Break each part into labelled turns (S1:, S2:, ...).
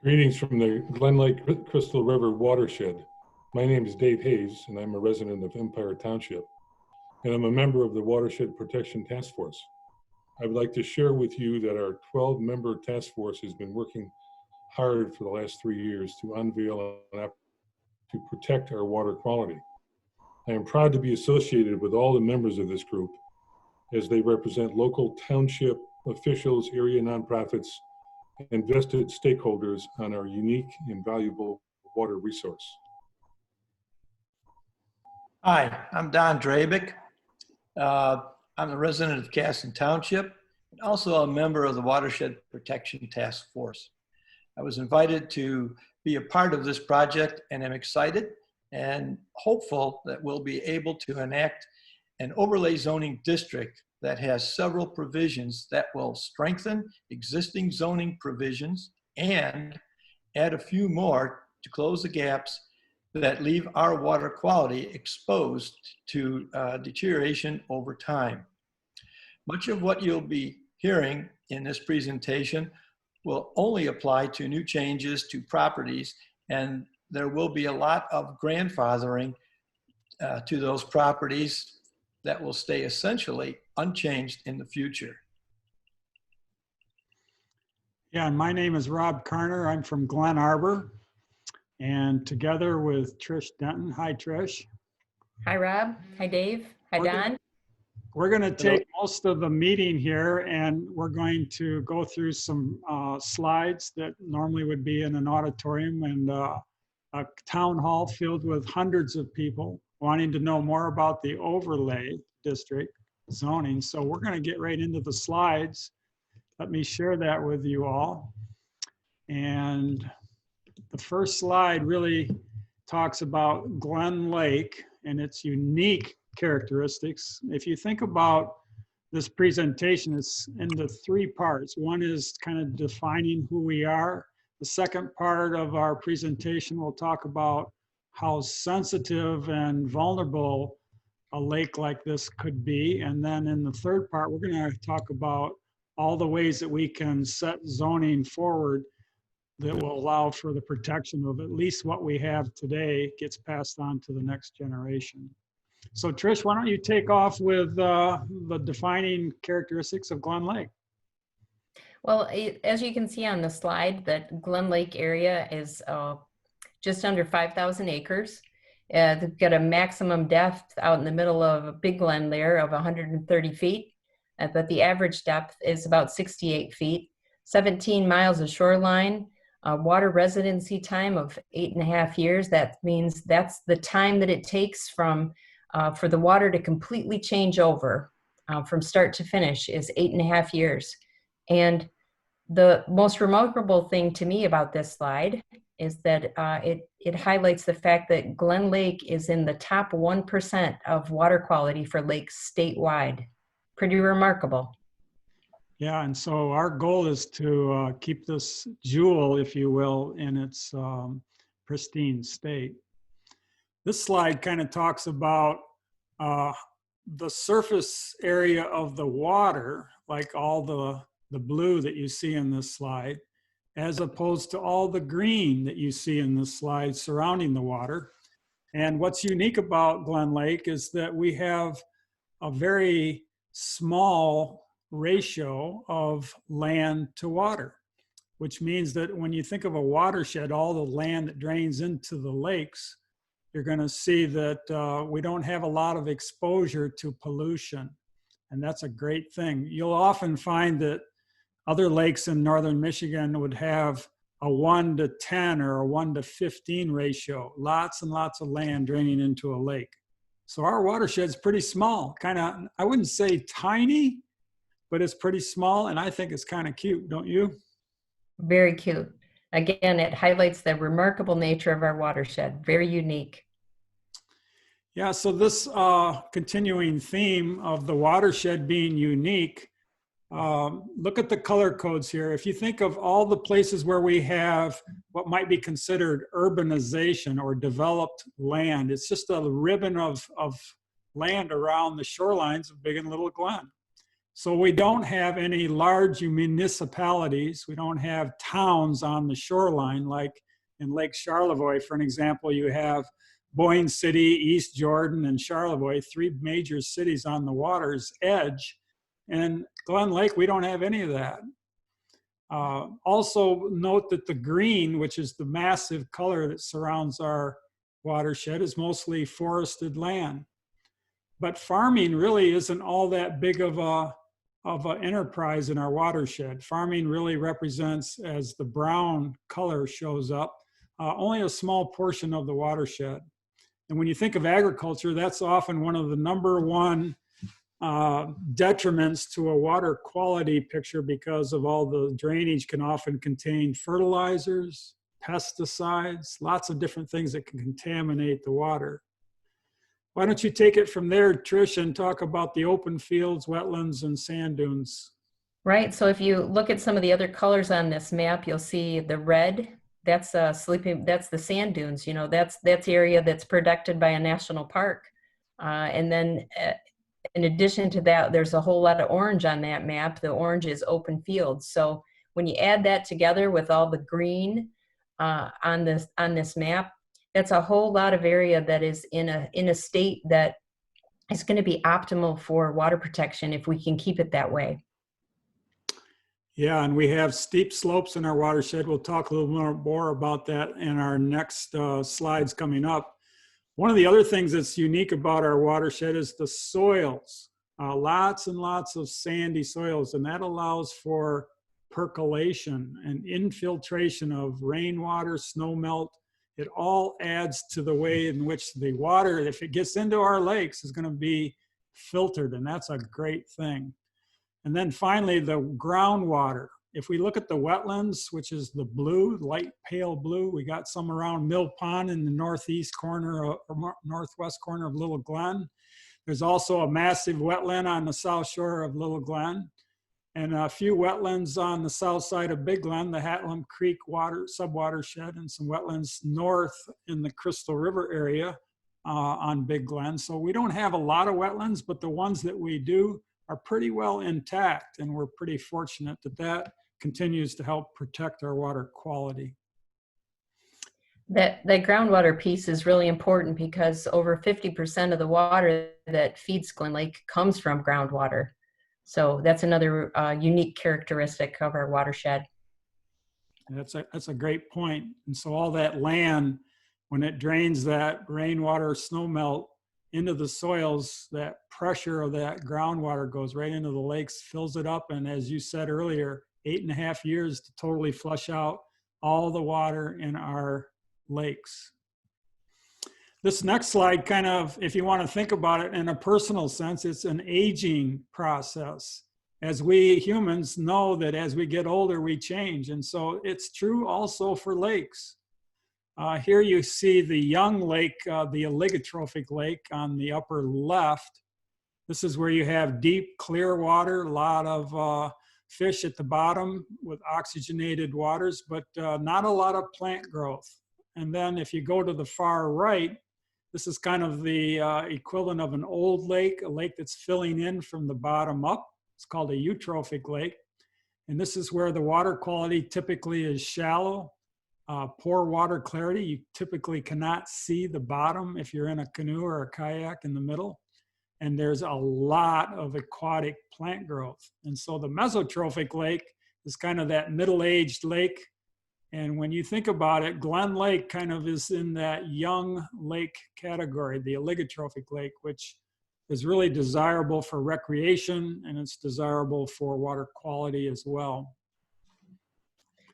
S1: Greetings from the Glen Lake Crystal River Watershed. My name is Dave Hayes, and I'm a resident of Empire Township, and I'm a member of the Watershed Protection Task Force. I would like to share with you that our 12-member task force has been working hard for the last 3 years to unveil an app to protect our water quality. I am proud to be associated with all the members of this group as they represent local township officials, area nonprofits, and vested stakeholders on our unique and valuable water resource.
S2: Hi, I'm Don Drabick. I'm a resident of Kasson Township and also a member of the Watershed Protection Task Force. I was invited to be a part of this project, and I'm excited and hopeful that we'll be able to enact an overlay zoning district that has several provisions that will strengthen existing zoning provisions and add a few more to close the gaps that leave our water quality exposed to deterioration over time. Much of what you'll be hearing in this presentation will only apply to new changes to properties, and there will be a lot of grandfathering to those properties that will stay essentially unchanged in the future.
S3: Yeah, and my name is Rob Karner. I'm from Glen Arbor, and together with Trish Denton. Hi, Trish.
S4: Hi, Rob. Hi, Dave. Hi, Don.
S3: We're going to take most of the meeting here, and we're going to go through some slides that normally would be in an auditorium and a town hall filled with hundreds of people wanting to know more about the overlay district zoning. So we're going to get right into the slides. Let me share that with you all. And the first slide really talks about Glen Lake and its unique characteristics. If you think about this presentation, it's into 3 parts. One is kind of defining who we are. The second part of our presentation will talk about how sensitive and vulnerable a lake like this could be. And then in the third part, we're going to talk about all the ways that we can set zoning forward that will allow for the protection of at least what we have today gets passed on to the next generation. So Trish, why don't you take off with the defining characteristics of Glen Lake?
S4: Well, as you can see on the slide, that Glen Lake area is just under 5,000 acres. They've got a maximum depth out in the middle of a big glen there of 130 feet, but the average depth is about 68 feet, 17 miles of shoreline, water residency time of 8.5 years. That means that's the time that it takes from for the water to completely change over from start to finish is 8.5 years. And the most remarkable thing to me about this slide is that it highlights the fact that Glen Lake is in the top 1% of water quality for lakes statewide. Pretty remarkable.
S3: Yeah, and so our goal is to keep this jewel, if you will, in its pristine state. This slide kind of talks about the surface area of the water, like all the blue that you see in this slide, as opposed to all the green that you see in this slide surrounding the water. And what's unique about Glen Lake is that we have a very small ratio of land to water, which means that when you think of a watershed, all the land that drains into the lakes, you're going to see that we don't have a lot of exposure to pollution. And that's a great thing. You'll often find that other lakes in northern Michigan would have a 1:10 or a 1:15 ratio, lots and lots of land draining into a lake. So our watershed's pretty small, kind of, I wouldn't say tiny, but it's pretty small, and I think it's kind of cute, don't you?
S4: Very cute. Again, it highlights the remarkable nature of our watershed, very unique.
S3: Yeah, so this continuing theme of the watershed being unique, look at the color codes here. If you think of all the places where we have what might be considered urbanization or developed land, it's just a ribbon of land around the shorelines of Big and Little Glen. So we don't have any large municipalities. We don't have towns on the shoreline like in Lake Charlevoix. For an example, you have Boyne City, East Jordan, and Charlevoix, 3 major cities on the water's edge. And Glen Lake, we don't have any of that. Also note that the green, which is the massive color that surrounds our watershed, is mostly forested land. But farming really isn't all that big of an enterprise in our watershed. Farming really represents, as the brown color shows up, only a small portion of the watershed. And when you think of agriculture, that's often one of the #1 detriments to a water quality picture, because of all the drainage can often contain fertilizers, pesticides, lots of different things that can contaminate the water. Why don't you take it from there, Trish, and talk about the open fields, wetlands, and sand dunes?
S4: Right. So if you look at some of the other colors on this map, you'll see the red. That's that's the sand dunes. You know, that's area that's protected by a national park. And then in addition to that, there's a whole lot of orange on that map. The orange is open fields. So when you add that together with all the green on this map, that's a whole lot of area that is in a state that is going to be optimal for water protection if we can keep it that way.
S3: Yeah, and we have steep slopes in our watershed. We'll talk a little more about that in our next slides coming up. One of the other things that's unique about our watershed is the soils. Lots and lots of sandy soils, and that allows for percolation and infiltration of rainwater, snowmelt. It all adds to the way in which the water, if it gets into our lakes, is going to be filtered, and that's a great thing. And then finally, the groundwater. If we look at the wetlands, which is the blue, light pale blue, we got some around Mill Pond in the northwest corner of Little Glen. There's also a massive wetland on the south shore of Little Glen, and a few wetlands on the south side of Big Glen, the Hatlam Creek subwatershed, and some wetlands north in the Crystal River area on Big Glen. So we don't have a lot of wetlands, but the ones that we do are pretty well intact, and we're pretty fortunate that that continues to help protect our water quality.
S4: That groundwater piece is really important because over 50% of the water that feeds Glen Lake comes from groundwater. So that's another unique characteristic of our watershed.
S3: That's a great point. And so all that land, when it drains that rainwater, snowmelt into the soils, that pressure of that groundwater goes right into the lakes, fills it up, and as you said earlier, 8.5 years to totally flush out all the water in our lakes. This next slide kind of, if you want to think about it in a personal sense, it's an aging process. As we humans know that as we get older, we change. And so it's true also for lakes. Here you see the young lake, the oligotrophic lake on the upper left. This is where you have deep, clear water, a lot of fish at the bottom with oxygenated waters, but not a lot of plant growth. And then if you go to the far right, this is kind of the equivalent of an old lake, a lake that's filling in from the bottom up. It's called a eutrophic lake. And this is where the water quality typically is shallow, poor water clarity. You typically cannot see the bottom if you're in a canoe or a kayak in the middle. And there's a lot of aquatic plant growth. And so the mesotrophic lake is kind of that middle-aged lake. And when you think about it, Glen Lake kind of is in that young lake category, the oligotrophic lake, which is really desirable for recreation, and it's desirable for water quality as well.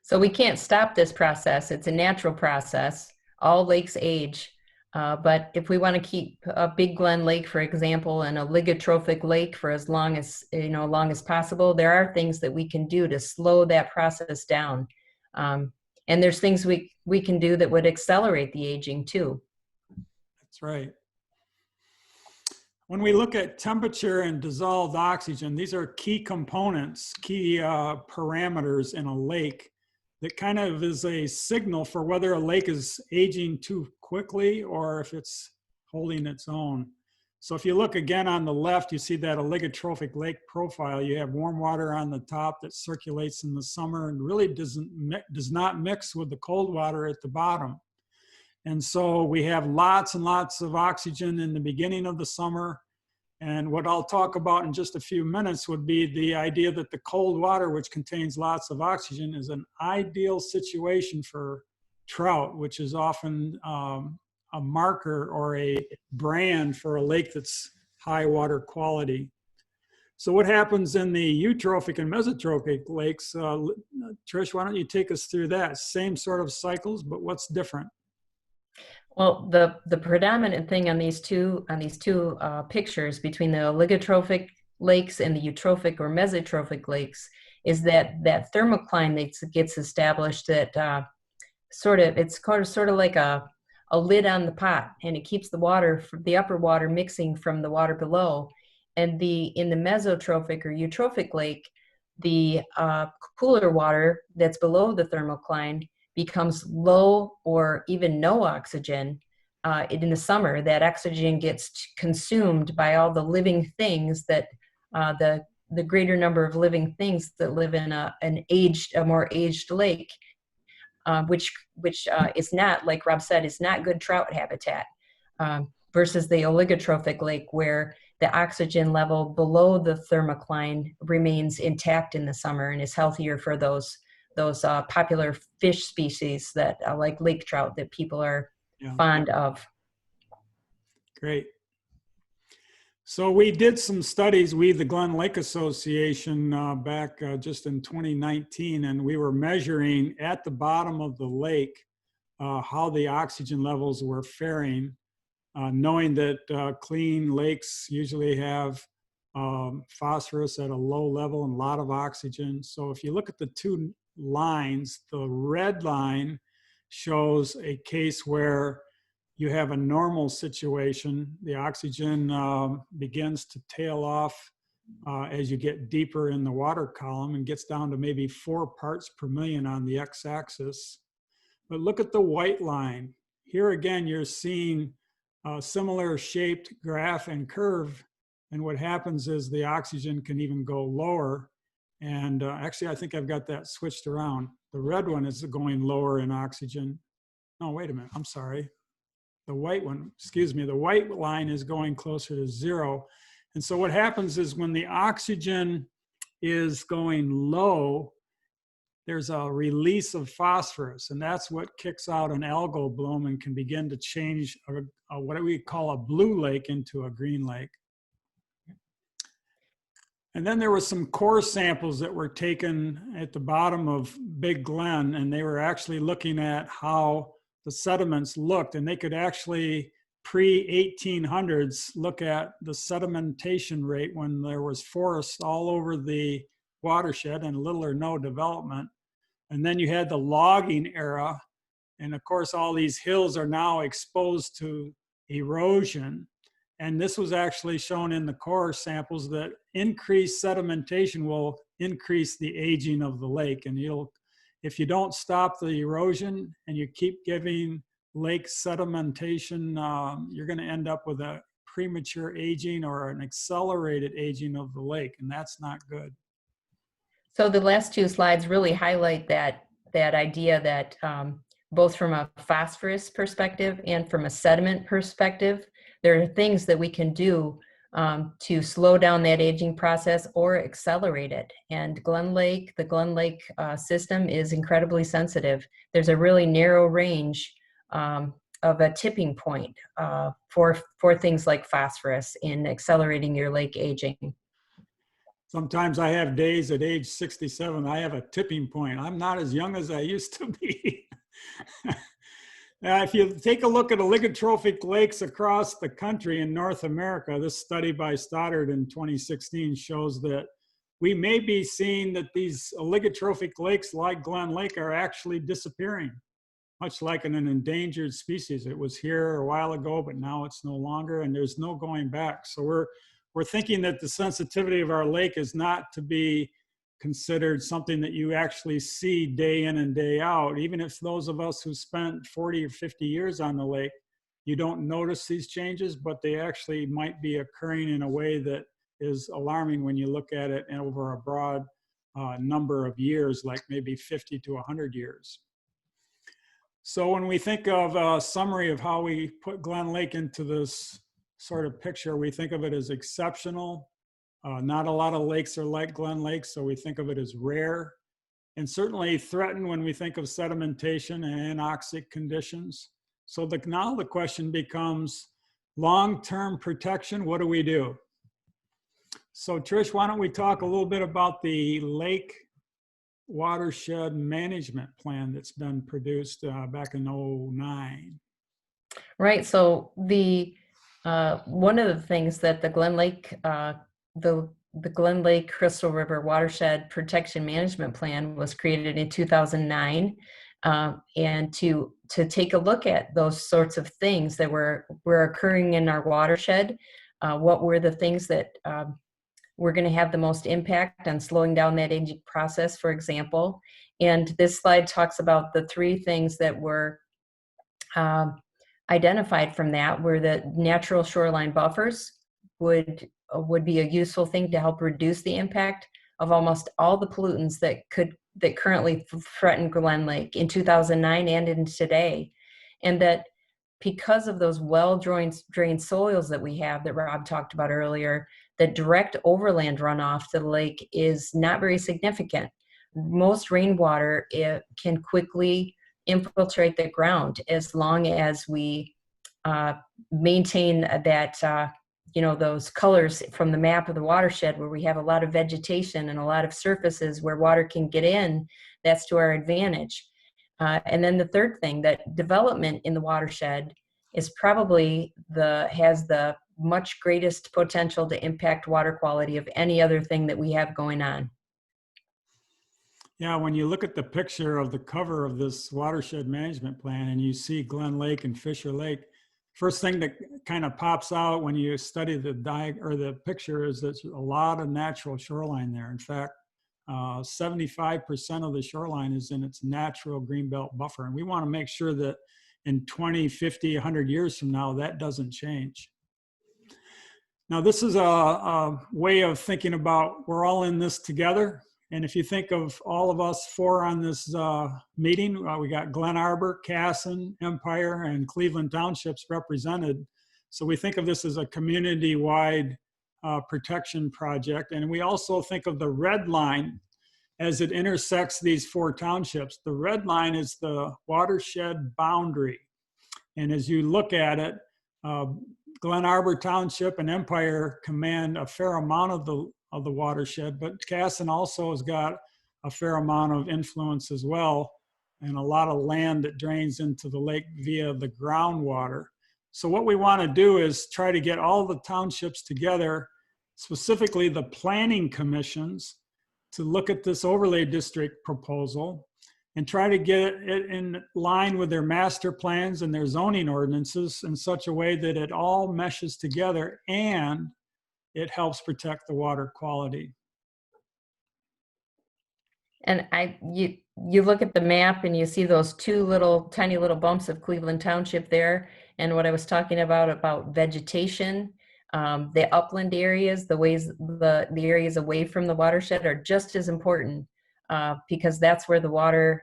S4: So we can't stop this process. It's a natural process. All lakes age. But if we want to keep a Big Glen Lake, for example, an oligotrophic lake for as long as possible, there are things that we can do to slow that process down. And there's things we can do that would accelerate the aging too.
S3: That's right. When we look at temperature and dissolved oxygen, these are key components, key parameters in a lake that kind of is a signal for whether a lake is aging too quickly or if it's holding its own. So if you look again on the left, you see that oligotrophic lake profile. You have warm water on the top that circulates in the summer and really does not mix with the cold water at the bottom. And so we have lots and lots of oxygen in the beginning of the summer. And what I'll talk about in just a few minutes would be the idea that the cold water, which contains lots of oxygen, is an ideal situation for trout, which is often a marker or a brand for a lake that's high water quality. So what happens in the eutrophic and mesotrophic lakes? Trish, why don't you take us through that? Same sort of cycles, but what's different?
S4: Well, the predominant thing on these two pictures between the oligotrophic lakes and the eutrophic or mesotrophic lakes is that thermocline that gets established that it's sort of like a lid on the pot, and it keeps the water, the upper water, mixing from the water below. And in the mesotrophic or eutrophic lake, the cooler water that's below the thermocline becomes low or even no oxygen. In the summer, that oxygen gets consumed by all the living things that the greater number of living things that live in a more aged lake, which is not, like Rob said, is not good trout habitat, versus the oligotrophic lake, where the oxygen level below the thermocline remains intact in the summer and is healthier for those popular fish species that like lake trout that people are fond of.
S3: Great. So we did some studies, the Glen Lake Association, back just in 2019, and we were measuring at the bottom of the lake how the oxygen levels were faring, knowing that clean lakes usually have phosphorus at a low level and a lot of oxygen. So if you look at the two lines, the red line shows a case where you have a normal situation. The oxygen begins to tail off as you get deeper in the water column and gets down to maybe 4 parts per million on the x-axis. But look at the white line. Here again, you're seeing a similar shaped graph and curve. And what happens is the oxygen can even go lower. And actually, I think I've got that switched around. The red one is going lower in oxygen. No, wait a minute, I'm sorry. The white one, excuse me, the white line is going closer to 0. And so what happens is when the oxygen is going low, there's a release of phosphorus, and that's what kicks out an algal bloom and can begin to change what we call a blue lake into a green lake. And then there were some core samples that were taken at the bottom of Big Glen, and they were actually looking at how the sediments looked, and they could actually pre-1800s look at the sedimentation rate when there was forest all over the watershed and little or no development. And then you had the logging era, and of course all these hills are now exposed to erosion. And this was actually shown in the core samples that increased sedimentation will increase the aging of the lake, and if you don't stop the erosion and you keep giving lake sedimentation, you're going to end up with a premature aging or an accelerated aging of the lake, and that's not good.
S4: So the last two slides really highlight that idea that both from a phosphorus perspective and from a sediment perspective, there are things that we can do to slow down that aging process or accelerate it. And the Glen Lake system is incredibly sensitive. There's a really narrow range of a tipping point for things like phosphorus in accelerating your lake aging.
S3: Sometimes I have days at age 67, I have a tipping point. I'm not as young as I used to be. Now, if you take a look at oligotrophic lakes across the country in North America, this study by Stoddard in 2016 shows that we may be seeing that these oligotrophic lakes like Glen Lake are actually disappearing, much like an endangered species. It was here a while ago, but now it's no longer, and there's no going back. So we're thinking that the sensitivity of our lake is not to be considered something that you actually see day in and day out. Even if those of us who spent 40 or 50 years on the lake, you don't notice these changes, but they actually might be occurring in a way that is alarming when you look at it over a broad number of years, like maybe 50 to 100 years. So when we think of a summary of how we put Glen Lake into this sort of picture, we think of it as exceptional. Not a lot of lakes are like Glen Lake, so we think of it as rare, and certainly threatened when we think of sedimentation and anoxic conditions. So now the question becomes long-term protection, what do we do? So Trish, why don't we talk a little bit about the lake watershed management plan that's been produced back in '09.
S4: Right. So the one of the things that the Glen Lake, the Glen Lake Crystal River Watershed Protection Management Plan was created in 2009, and to take a look at those sorts of things that were occurring in our watershed. What were the things that we're going to have the most impact on slowing down that aging process, for example. And this slide talks about the three things that were identified from that, where the natural shoreline buffers would be a useful thing to help reduce the impact of almost all the pollutants that currently threaten Glen Lake in 2009 and in today. And that because of those well-drained soils that we have that Rob talked about earlier, the direct overland runoff to the lake is not very significant. Most rainwater can quickly infiltrate the ground as long as we maintain that, those colors from the map of the watershed where we have a lot of vegetation and a lot of surfaces where water can get in. That's to our advantage. And then the third thing, that development in the watershed is probably has the much greatest potential to impact water quality of any other thing that we have going on.
S3: Yeah, when you look at the picture of the cover of this watershed management plan and you see Glen Lake and Fisher Lake, first thing that kind of pops out when you study the picture is that there's a lot of natural shoreline there. In fact, 75% of the shoreline is in its natural greenbelt buffer. And we want to make sure that in 20, 50, 100 years from now, that doesn't change. Now, this is a way of thinking about we're all in this together. And if you think of all of us four on this meeting, we got Glen Arbor, Kasson, Empire, and Cleveland Townships represented. So we think of this as a community-wide protection project. And we also think of the red line as it intersects these four townships. The red line is the watershed boundary. And as you look at it, Glen Arbor Township and Empire command a fair amount of the watershed, but Kasson also has got a fair amount of influence as well, and a lot of land that drains into the lake via the groundwater. So what we want to do is try to get all the townships together, specifically the planning commissions, to look at this overlay district proposal and try to get it in line with their master plans and their zoning ordinances in such a way that it all meshes together and it helps protect the water quality.
S4: And you look at the map and you see those two tiny little bumps of Cleveland Township there. And what I was talking about vegetation, the upland areas, the areas away from the watershed are just as important because that's where the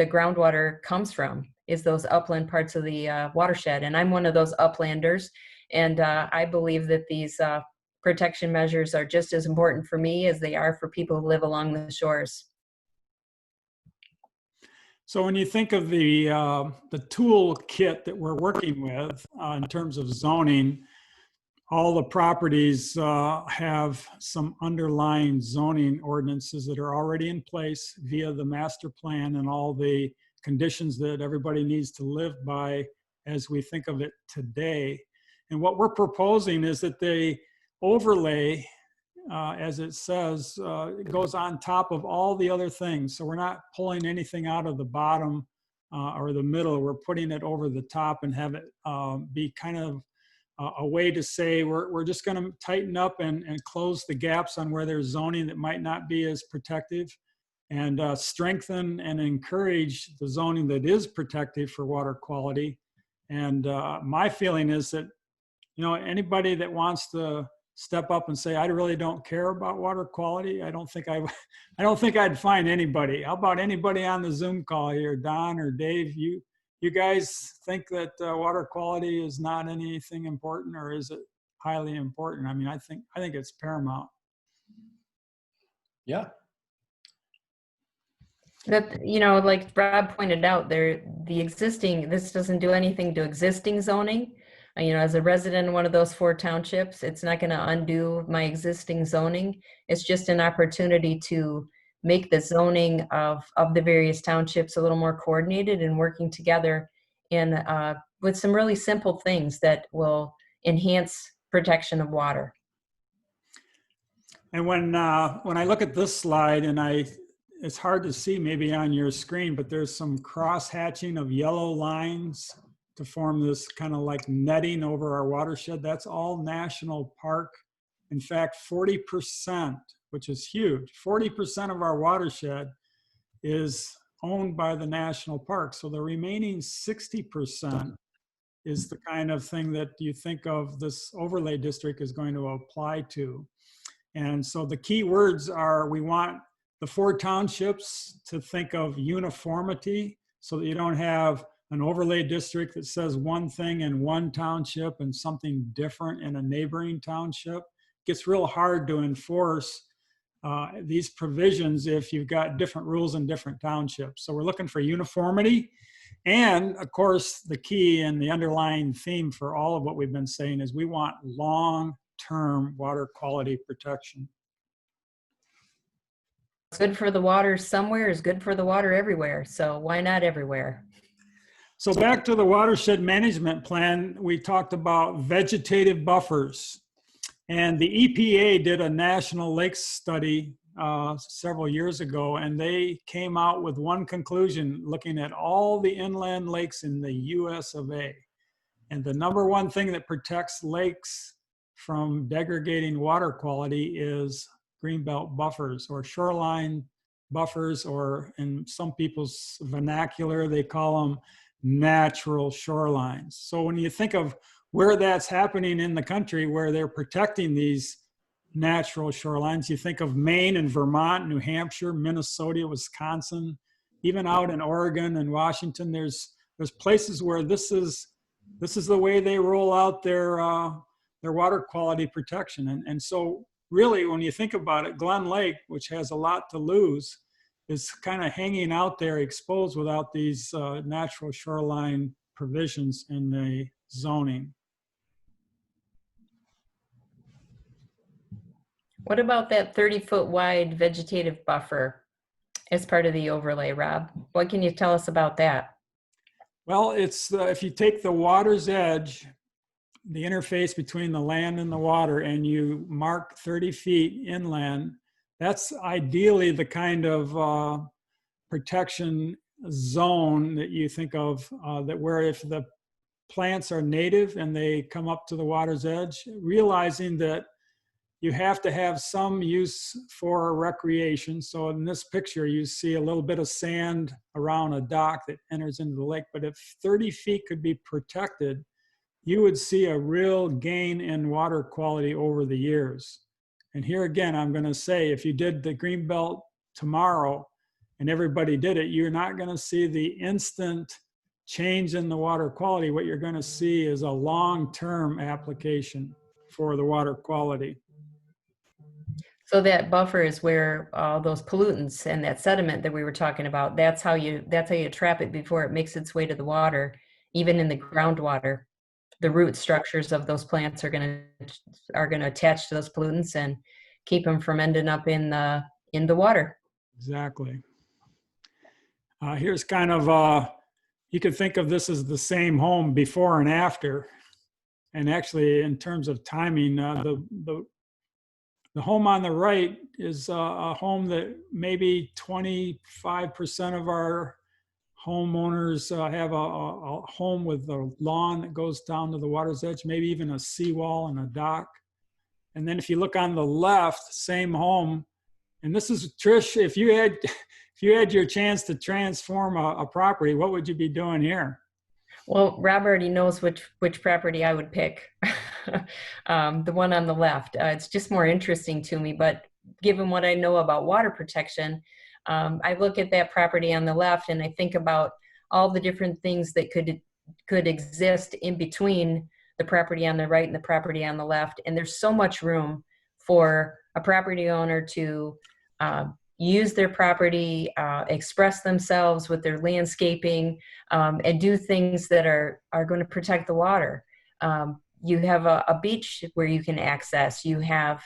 S4: groundwater comes from, is those upland parts of the watershed. And I'm one of those uplanders. And I believe that these protection measures are just as important for me as they are for people who live along the shores.
S3: So when you think of the toolkit that we're working with in terms of zoning, all the properties have some underlying zoning ordinances that are already in place via the master plan and all the conditions that everybody needs to live by as we think of it today. And what we're proposing is that they overlay, as it says, it goes on top of all the other things. So we're not pulling anything out of the bottom or the middle. We're putting it over the top and have it be kind of a way to say we're just going to tighten up and close the gaps on where there's zoning that might not be as protective, and strengthen and encourage the zoning that is protective for water quality, And my feeling is that, you know, anybody that wants to step up and say, I really don't care about water quality, I don't think I'd find anybody. How about anybody on the Zoom call here, Don or Dave? You guys think that water quality is not anything important, or is it highly important? I mean, I think it's paramount.
S2: Yeah.
S4: That, you know, like Rob pointed out, this doesn't do anything to existing zoning. You know, as a resident in one of those 4 townships, it's not going to undo my existing zoning. It's just an opportunity to make the zoning of the various townships a little more coordinated and working together in with some really simple things that will enhance protection of water.
S3: And when I look at this slide, and it's hard to see maybe on your screen, but there's some cross hatching of yellow lines to form this kind of like netting over our watershed. That's all national park. In fact, 40%, which is huge, 40% of our watershed is owned by the national park. So the remaining 60% is the kind of thing that you think of this overlay district is going to apply to. And so the key words are, we want the 4 townships to think of uniformity, so that you don't have an overlay district that says one thing in one township and something different in a neighboring township. It gets real hard to enforce these provisions if you've got different rules in different townships. So we're looking for uniformity. And of course, the key and the underlying theme for all of what we've been saying is we want long-term water quality protection.
S4: What's good for the water somewhere is good for the water everywhere. So why not everywhere?
S3: So back to the watershed management plan, we talked about vegetative buffers. And the EPA did a national lakes study several years ago, and they came out with one conclusion looking at all the inland lakes in the US of A. And the number one thing that protects lakes from degrading water quality is greenbelt buffers or shoreline buffers, or in some people's vernacular, they call them natural shorelines. So when you think of where that's happening in the country, where they're protecting these natural shorelines, you think of Maine and Vermont, New Hampshire, Minnesota, Wisconsin, even out in Oregon and Washington. There's places where this is the way they roll out their water quality protection. And so really, when you think about it, Glen Lake, which has a lot to lose, is kind of hanging out there exposed without these natural shoreline provisions in the zoning.
S4: What about that 30-foot wide vegetative buffer as part of the overlay, Rob? What can you tell us about that?
S3: Well, it's if you take the water's edge, the interface between the land and the water, and you mark 30 feet inland, that's ideally the kind of protection zone that you think of, that where if the plants are native and they come up to the water's edge, realizing that you have to have some use for recreation. So in this picture, you see a little bit of sand around a dock that enters into the lake. But if 30 feet could be protected, you would see a real gain in water quality over the years. And here again, I'm going to say, if you did the Greenbelt tomorrow and everybody did it, you're not going to see the instant change in the water quality. What you're going to see is a long-term application for the water quality.
S4: So that buffer is where all those pollutants and that sediment that we were talking about, that's how you trap it before it makes its way to the water, even in the groundwater. The root structures of those plants are going to attach to those pollutants and keep them from ending up in the water.
S3: Exactly. Here's kind of you could think of this as the same home before and after. And actually, in terms of timing, the home on the right is a home that maybe 25% of our homeowners have a home with a lawn that goes down to the water's edge, maybe even a seawall and a dock. And then if you look on the left, same home. And this is, Trish, if you had your chance to transform a property, what would you be doing here?
S4: Well, Rob already knows which property I would pick. The one on the left. It's just more interesting to me, but given what I know about water protection, I look at that property on the left and I think about all the different things that could exist in between the property on the right and the property on the left. And there's so much room for a property owner to use their property, express themselves with their landscaping, and do things that are going to protect the water. You have a beach where you can access. You have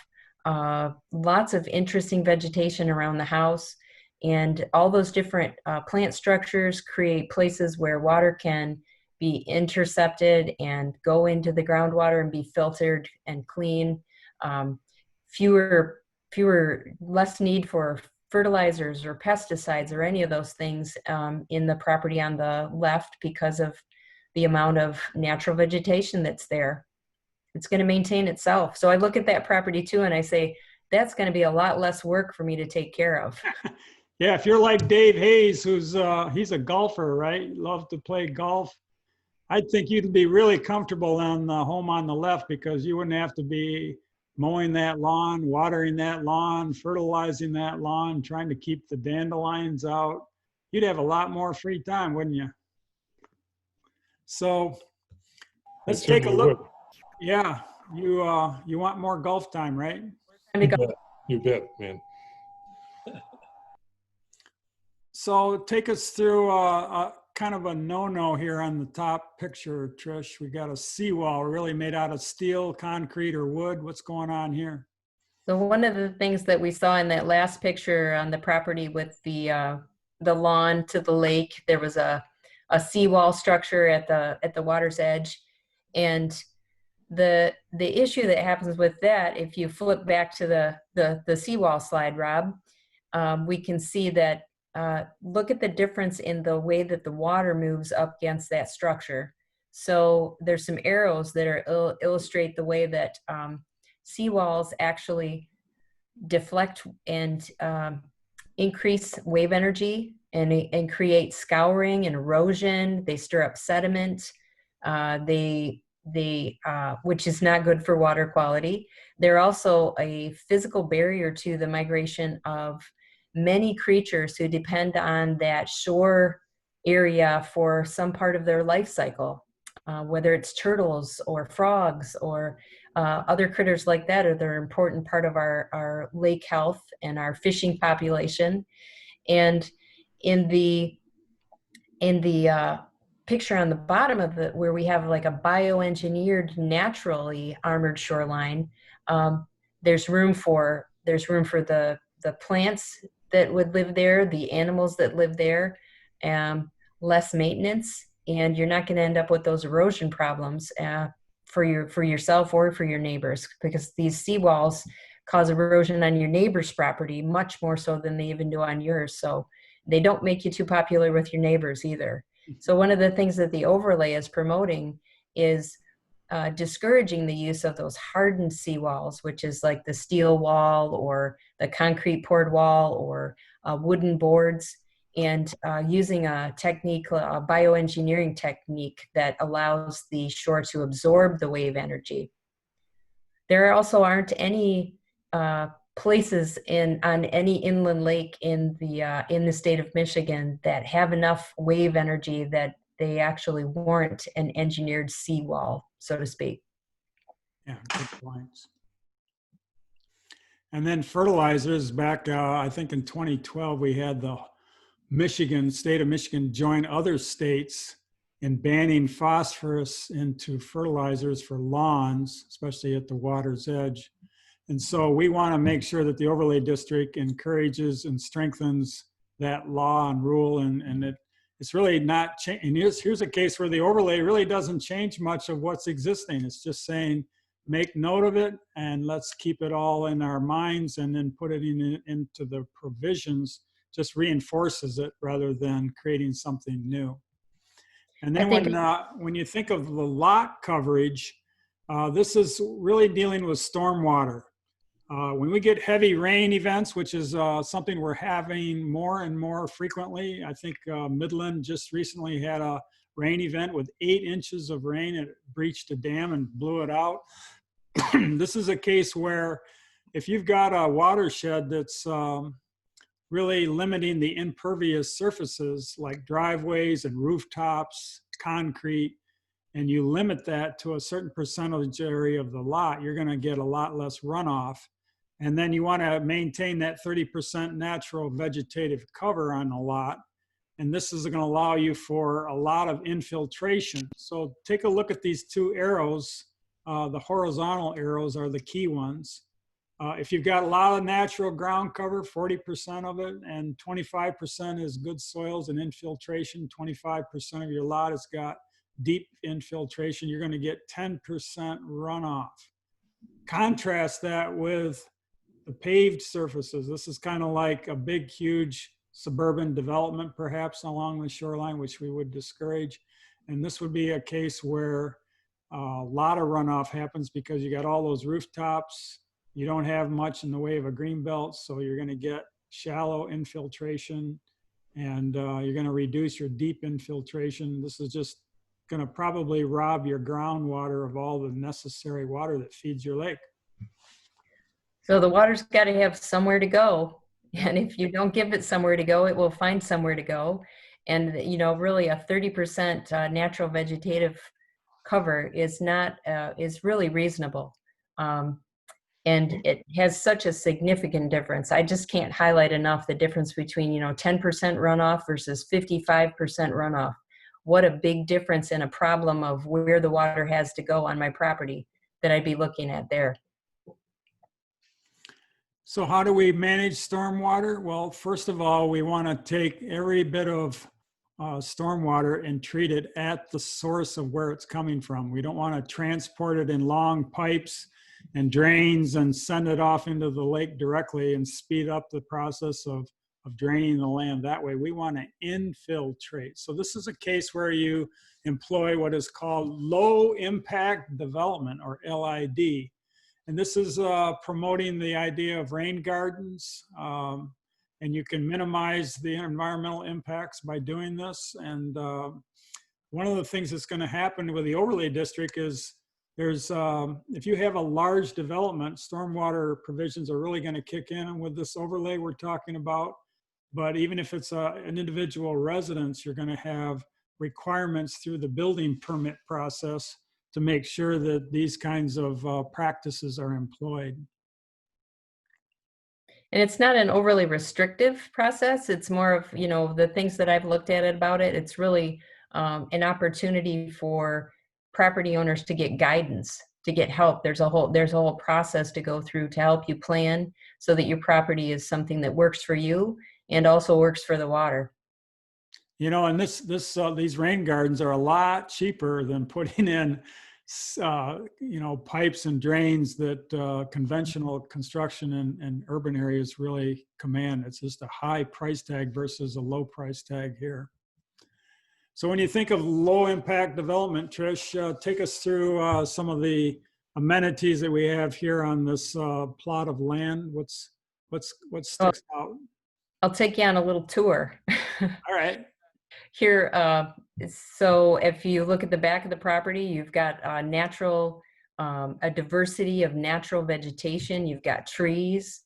S4: lots of interesting vegetation around the house, and all those different plant structures create places where water can be intercepted and go into the groundwater and be filtered and clean. Less need for fertilizers or pesticides or any of those things in the property on the left because of the amount of natural vegetation that's there. It's going to maintain itself. So I look at that property too and I say, that's going to be a lot less work for me to take care of.
S3: Yeah, if you're like Dave Hayes, who's he's a golfer, right? Love to play golf. I think you'd be really comfortable on the home on the left because you wouldn't have to be mowing that lawn, watering that lawn, fertilizing that lawn, trying to keep the dandelions out. You'd have a lot more free time, wouldn't you? So let's take a look. Yeah, you want more golf time, right?
S1: You bet, man.
S3: So take us through kind of a no-no here on the top picture, Trish. We got a seawall really made out of steel, concrete, or wood. What's going on here?
S4: So one of the things that we saw in that last picture on the property with the lawn to the lake, there was a seawall structure at the water's edge, and the issue that happens with that, if you flip back to the seawall slide, Rob, we can see that. Look at the difference in the way that the water moves up against that structure. So there's some arrows that illustrate the way that seawalls actually deflect and increase wave energy and create scouring and erosion. They stir up sediment. Which is not good for water quality. They're also a physical barrier to the migration of many creatures who depend on that shore area for some part of their life cycle, whether it's turtles or frogs or other critters like that. They're an important part of our lake health and our fishing population. And in the picture on the bottom of it, where we have like a bioengineered, naturally armored shoreline, there's room for the plants that would live there, the animals that live there, less maintenance, and you're not going to end up with those erosion problems for yourself or for your neighbors, because these seawalls cause erosion on your neighbor's property much more so than they even do on yours. So they don't make you too popular with your neighbors either. So one of the things that the overlay is promoting is discouraging the use of those hardened seawalls, which is like the steel wall or the concrete poured wall or wooden boards, and using a technique, a bioengineering technique that allows the shore to absorb the wave energy. There also aren't any places on any inland lake in the state of Michigan that have enough wave energy that they actually warrant an engineered seawall, so to speak.
S3: Yeah, good points. And then fertilizers back, I think in 2012, we had the state of Michigan join other states in banning phosphorus into fertilizers for lawns, especially at the water's edge. And so we want to make sure that the overlay district encourages and strengthens that law and rule, and it's really not changing. Here's a case where the overlay really doesn't change much of what's existing. It's just saying, make note of it and let's keep it all in our minds, and then put it into the provisions, just reinforces it rather than creating something new. And then when you think of the lot coverage, this is really dealing with stormwater. When we get heavy rain events, which is something we're having more and more frequently, I think Midland just recently had a rain event with 8 inches of rain. It breached a dam and blew it out. This is a case where if you've got a watershed that's really limiting the impervious surfaces like driveways and rooftops, concrete, and you limit that to a certain percentage area of the lot, you're going to get a lot less runoff. And then you want to maintain that 30% natural vegetative cover on the lot. And this is going to allow you for a lot of infiltration. So take a look at these 2 arrows. The horizontal arrows are the key ones. If you've got a lot of natural ground cover, 40% of it, and 25% is good soils and infiltration, 25% of your lot has got deep infiltration, you're going to get 10% runoff. Contrast that with the paved surfaces. This is kind of like a big, huge suburban development, perhaps along the shoreline, which we would discourage. And this would be a case where a lot of runoff happens because you got all those rooftops. You don't have much in the way of a green belt, so you're going to get shallow infiltration, and you're going to reduce your deep infiltration. This is just going to probably rob your groundwater of all the necessary water that feeds your lake.
S4: So the water's got to have somewhere to go. And if you don't give it somewhere to go, it will find somewhere to go. And, you know, really a 30% natural vegetative cover is not, is really reasonable. And it has such a significant difference. I just can't highlight enough the difference between, you know, 10% runoff versus 55% runoff. What a big difference in a problem of where the water has to go on my property that I'd be looking at there.
S3: So how do we manage stormwater? Well, first of all, we want to take every bit of stormwater and treat it at the source of where it's coming from. We don't want to transport it in long pipes and drains and send it off into the lake directly and speed up the process of draining the land that way. We want to infiltrate. So this is a case where you employ what is called low impact development, or LID. And this is promoting the idea of rain gardens. And you can minimize the environmental impacts by doing this. And one of the things that's going to happen with the overlay district is there's, if you have a large development, stormwater provisions are really going to kick in with this overlay we're talking about. But even if it's an individual residence, you're going to have requirements through the building permit process to make sure that these kinds of practices are employed.
S4: And it's not an overly restrictive process. It's more of, you know, the things that I've looked at about it. It's really an opportunity for property owners to get guidance, to get help. There's a whole process to go through to help you plan so that your property is something that works for you and also works for the water.
S3: You know, and these rain gardens are a lot cheaper than putting in, you know, pipes and drains that conventional construction in urban areas really command. It's just a high price tag versus a low price tag here. So when you think of low impact development, Trish, take us through some of the amenities that we have here on this plot of land. What sticks out?
S4: I'll take you on a little tour.
S3: All right.
S4: Here, so if you look at the back of the property, you've got a diversity of natural vegetation. You've got trees.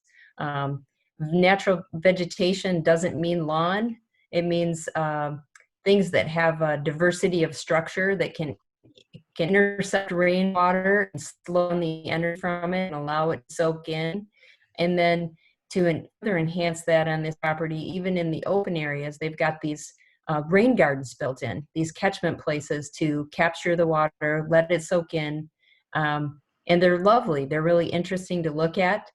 S4: Natural vegetation doesn't mean lawn. It means things that have a diversity of structure that can intercept rainwater and slow the energy from it and allow it to soak in. And then to further enhance that on this property, even in the open areas, they've got these rain gardens built in, these catchment places to capture the water, let it soak in. And they're lovely. They're really interesting to look at.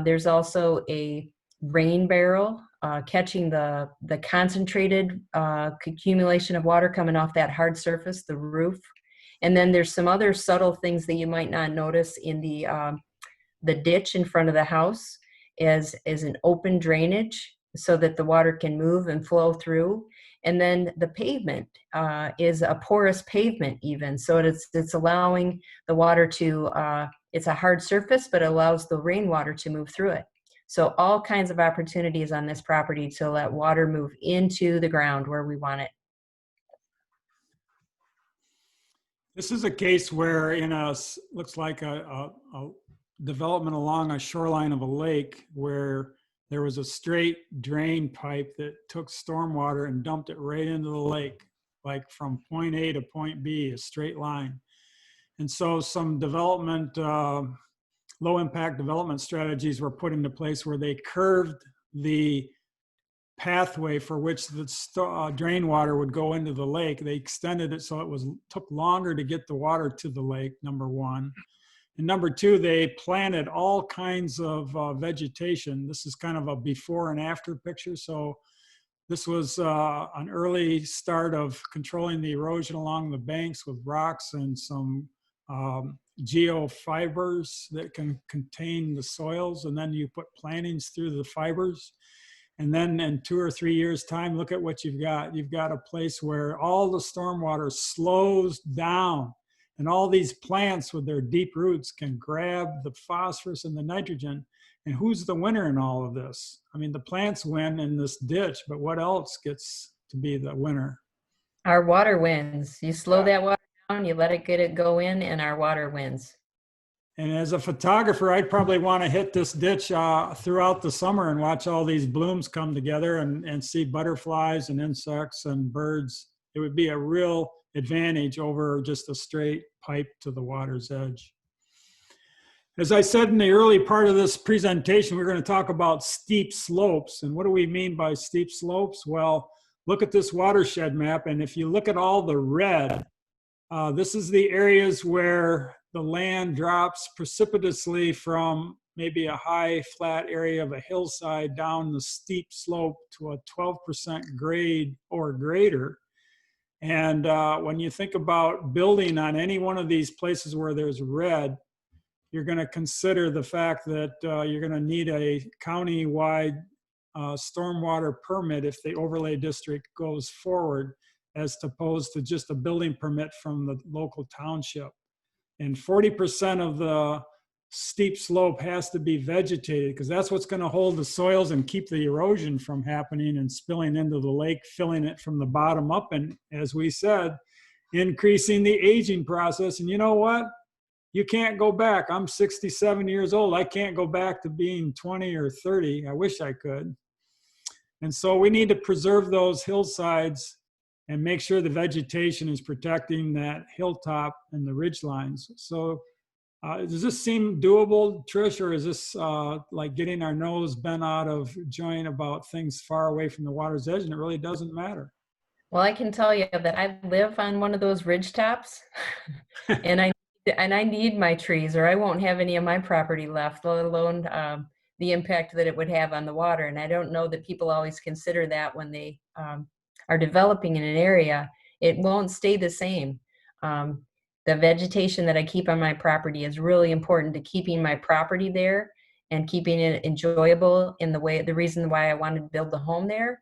S4: There's also a rain barrel catching the concentrated accumulation of water coming off that hard surface, the roof. And then there's some other subtle things that you might not notice in the ditch in front of the house is an open drainage so that the water can move and flow through. And then the pavement is a porous pavement even. So it's allowing the water to, it's a hard surface, but it allows the rainwater to move through it. So all kinds of opportunities on this property to let water move into the ground where we want it.
S3: This is a case where looks like a development along a shoreline of a lake where there was a straight drain pipe that took stormwater and dumped it right into the lake, like from point A to point B, a straight line. And so some development, low impact development strategies were put into place where they curved the pathway for which the drain water would go into the lake. They extended it so it took longer to get the water to the lake, number one. And number two, they planted all kinds of vegetation. This is kind of a before and after picture. So this was an early start of controlling the erosion along the banks with rocks and some geofibers that can contain the soils. And then you put plantings through the fibers. And then in 2 or 3 years' time, look at what you've got. You've got a place where all the stormwater slows down, and all these plants with their deep roots can grab the phosphorus and the nitrogen. And who's the winner in all of this? I mean, the plants win in this ditch, but what else gets to be the winner?
S4: Our water wins. You slow that water down, you let it go in, and our water wins.
S3: And as a photographer, I'd probably want to hit this ditch throughout the summer and watch all these blooms come together and see butterflies and insects and birds. It would be a real advantage over just a straight pipe to the water's edge. As I said in the early part of this presentation, we're going to talk about steep slopes. And what do we mean by steep slopes? Well, look at this watershed map. And if you look at all the red, this is the areas where the land drops precipitously from maybe a high flat area of a hillside down the steep slope to a 12% grade or greater. And when you think about building on any one of these places where there's red, you're going to consider the fact that you're going to need a county-wide stormwater permit if the overlay district goes forward, as opposed to just a building permit from the local township. And 40% of the steep slope has to be vegetated because that's what's going to hold the soils and keep the erosion from happening and spilling into the lake, filling it from the bottom up. And as we said, increasing the aging process. And you know what? You can't go back. I'm 67 years old. I can't go back to being 20 or 30. I wish I could. And so we need to preserve those hillsides and make sure the vegetation is protecting that hilltop and the ridge lines. So does this seem doable, Trish, or is this like getting our nose bent out of joint about things far away from the water's edge, and it really doesn't matter?
S4: Well, I can tell you that I live on one of those ridge tops, and I need my trees, or I won't have any of my property left, let alone the impact that it would have on the water. And I don't know that people always consider that when they are developing in an area. It won't stay the same. The vegetation that I keep on my property is really important to keeping my property there and keeping it enjoyable in the reason why I wanted to build the home there.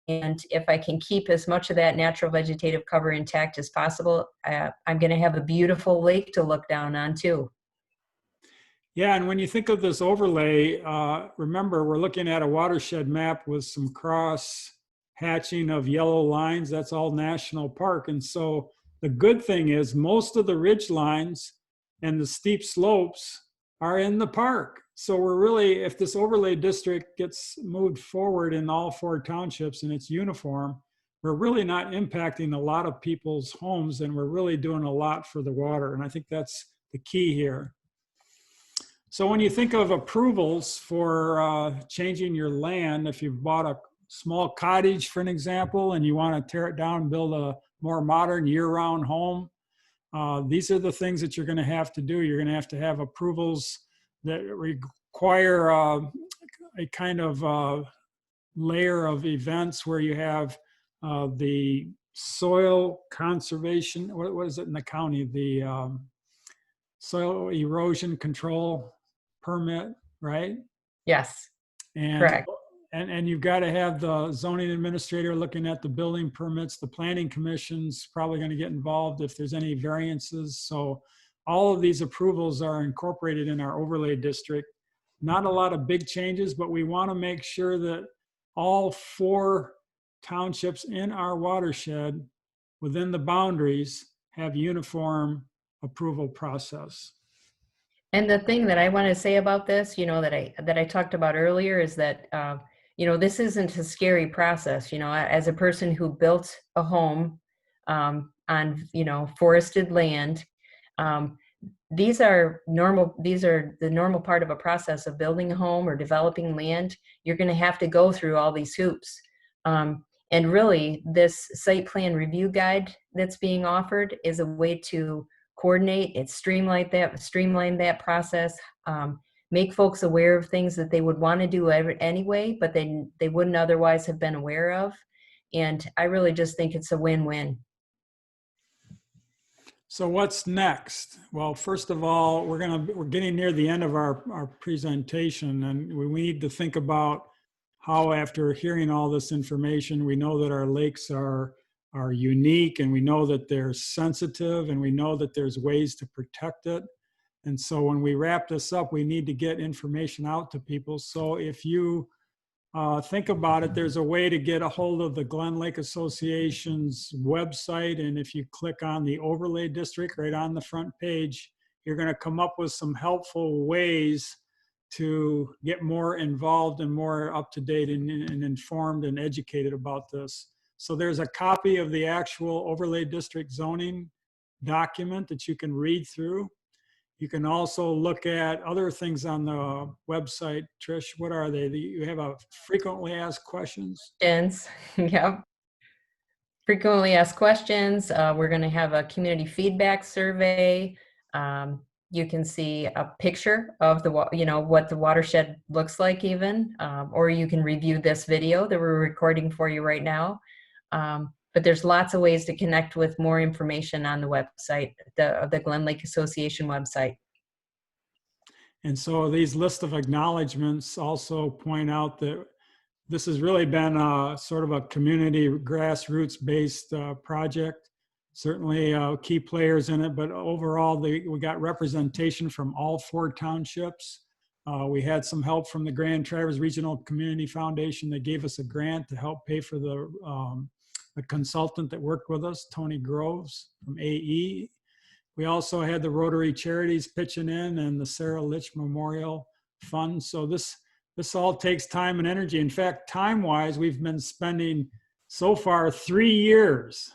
S4: And if I can keep as much of that natural vegetative cover intact as possible, I'm going to have a beautiful lake to look down on too.
S3: Yeah, and when you think of this overlay, remember we're looking at a watershed map with some cross hatching of yellow lines. That's all national park. And so the good thing is most of the ridge lines and the steep slopes are in the park. So we're really, if this overlay district gets moved forward in all 4 townships and it's uniform, we're really not impacting a lot of people's homes, and we're really doing a lot for the water. And I think that's the key here. So when you think of approvals for changing your land, if you've bought a small cottage, for an example, and you want to tear it down and build a more modern year-round home, these are the things that you're going to have to do. You're going to have approvals that require a kind of layer of events where you have the soil conservation, what is it in the county? The soil erosion control permit, right?
S4: Yes,
S3: and,
S4: correct.
S3: And you've got to have the zoning administrator looking at the building permits. The planning commission's probably going to get involved if there's any variances. So all of these approvals are incorporated in our overlay district. Not a lot of big changes, but we want to make sure that all 4 townships in our watershed within the boundaries have uniform approval process.
S4: And the thing that I want to say about this, that I talked about earlier is that, this isn't a scary process. As a person who built a home on, forested land, these are the normal part of a process of building a home or developing land. You're going to have to go through all these hoops. And really, this site plan review guide that's being offered is a way to coordinate it, streamline that process, make folks aware of things that they would want to do anyway, but they wouldn't otherwise have been aware of. And I really just think it's a win-win.
S3: So what's next? Well, first of all, we're getting near the end of our presentation, and we need to think about how, after hearing all this information, we know that our lakes are unique, and we know that they're sensitive, and we know that there's ways to protect it. And so when we wrap this up, we need to get information out to people. So if you think about it, there's a way to get a hold of the Glen Lake Association's website. And if you click on the overlay district right on the front page, you're going to come up with some helpful ways to get more involved and more up to date and informed and educated about this. So there's a copy of the actual overlay district zoning document that you can read through. You can also look at other things on the website. Trish, what are they? You have a frequently asked questions.
S4: Yep. Frequently asked questions. We're going to have a community feedback survey. You can see a picture of what the watershed looks like even, or you can review this video that we're recording for you right now. But there's lots of ways to connect with more information on the website, the Glen Lake Association website.
S3: And so these list of acknowledgements also point out that this has really been a sort of a community grassroots-based project. Certainly key players in it, but overall we got representation from all 4 townships. We had some help from the Grand Traverse Regional Community Foundation. They gave us a grant to help pay for the consultant that worked with us, Tony Groves from AE. We also had the Rotary Charities pitching in and the Sarah Litch Memorial Fund. So this all takes time and energy. In fact, time-wise, we've been spending so far 3 years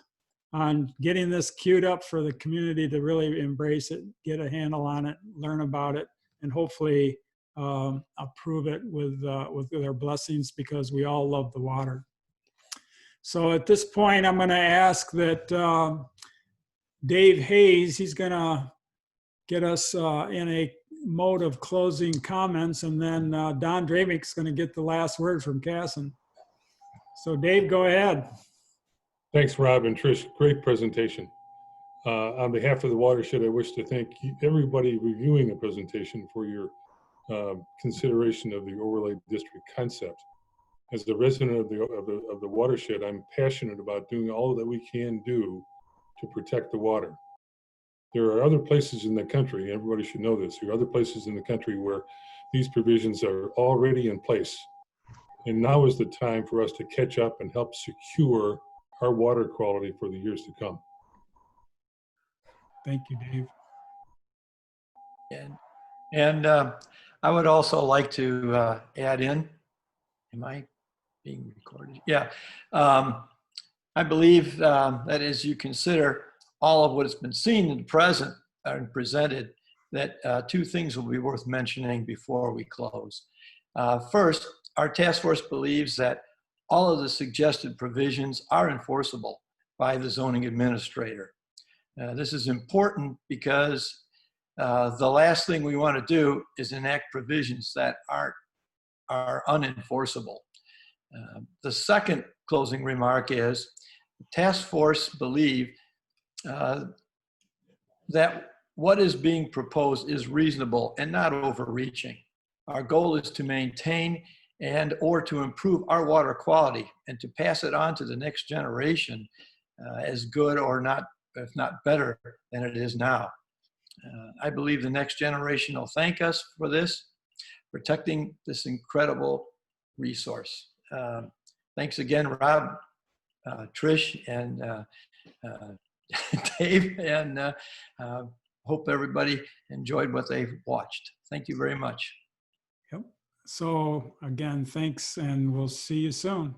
S3: on getting this queued up for the community to really embrace it, get a handle on it, learn about it, and hopefully approve it with their blessings, because we all love the water. So at this point, I'm going to ask that Dave Hayes, he's going to get us in a mode of closing comments, and then Don Dravick's going to get the last word from Kasson. So Dave, go ahead.
S1: Thanks, Rob and Trish. Great presentation. On behalf of the watershed, I wish to thank everybody reviewing the presentation for your consideration of the overlay district concept. As a resident of the watershed, I'm passionate about doing all that we can do to protect the water. There are other places in the country, everybody should know this, there are other places in the country where these provisions are already in place. And now is the time for us to catch up and help secure our water quality for the years to come.
S3: Thank you, Dave.
S2: And I would also like to add in, am I being recorded? Yeah. I believe that as you consider all of what has been seen in the present and presented, that 2 things will be worth mentioning before we close. First, our task force believes that all of the suggested provisions are enforceable by the zoning administrator. This is important because the last thing we want to do is enact provisions that are unenforceable. The second closing remark is the task force believe that what is being proposed is reasonable and not overreaching. Our goal is to maintain and or to improve our water quality and to pass it on to the next generation as good or not, if not better than it is now. I believe the next generation will thank us for this, protecting this incredible resource. Thanks again, Rob, Trish, and Dave, and hope everybody enjoyed what they watched. Thank you very much.
S3: Yep. So again, thanks, and we'll see you soon.